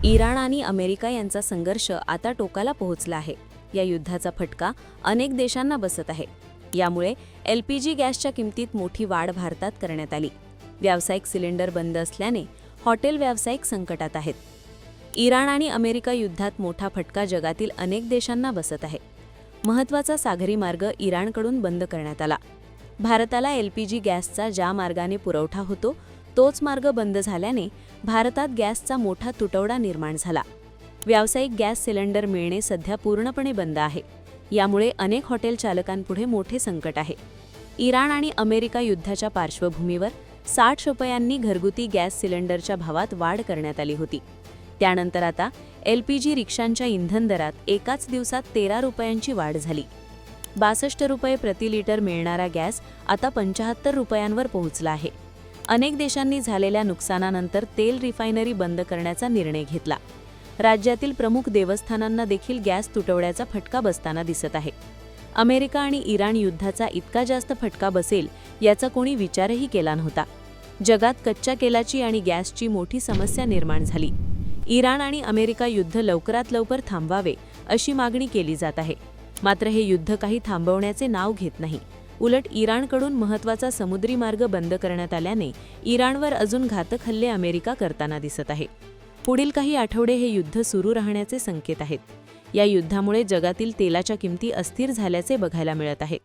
Iran आणि America यांचा संघर्ष आता टोकाला पोहोचला आहे. या युद्धाचा फटका अनेक देशांना बसत आहे. यामुळे LPG गॅसच्या किमतीत मोठी वाढ भारतात करण्यात आली. व्यावसायिक सिलेंडर बंद असल्याने हॉटेल व्यावसायिक संकटात आहेत. इराण आणि अमेरिका युद्धात मोठा फटका जगातील अनेक देशांना बसत आहे. महत्त्वाचा सागरी मार्ग इराणकडून बंद करण्यात आला. भारताला LPG गॅसचा ज्या मार्गाने पुरवठा होतो तोच मार्ग बंद झाल्याने भारतात गॅसचा मोठा तुटवडा निर्माण झाला. व्यावसायिक गॅस सिलेंडर मिळणे सध्या पूर्णपणे बंद आहे. यामुळे अनेक हॉटेल चालकांपुढे मोठे संकट आहे. इराण आणि अमेरिका युद्धाच्या पार्श्वभूमीवर 60 रुपयांनी घरगुती गॅस सिलेंडरच्या भावात वाढ करण्यात आली होती. त्यानंतर आता LPG रिक्षांच्या इंधन दरात एकाच दिवसात 13 रुपयांची वाढ झाली. 62 रुपये प्रति लिटर मिळणारा गॅस आता 75 रुपयांवर पोहोचला आहे. अनेक देशांनी झालेल्या नुकसानानंतर तेल रिफायनरी बंद करण्याचा निर्णय घेतला. राज्यातील प्रमुख देवस्थानांना देखील गॅस तुटवड्याचा फटका बसताना दिसत आहे. अमेरिका आणि इराण युद्धाचा इतका जास्त फटका बसेल याचा कोणी विचारही केला नव्हता. जगात कच्च्या तेलाची आणि गॅसची मोठी समस्या निर्माण झाली. इराण आणि अमेरिका युद्ध लवकरात लवकर थांबवावे अशी मागणी केली जात आहे. मात्र हे युद्ध काही थांबवण्याचे नाव घेत नाही. उलट इराणकडून महत्त्वाचा समुद्री मार्ग बंद करण्यात आल्याने इराणवर अजून घातक हल्ले अमेरिका करताना दिसत आहे. पुढील काही आठवडे हे युद्ध सुरू राहण्याचे संकेत आहेत. या युद्धामुळे जगातील तेलाच्या किमती अस्थिर झाल्याचे बघायला मिळत आहे.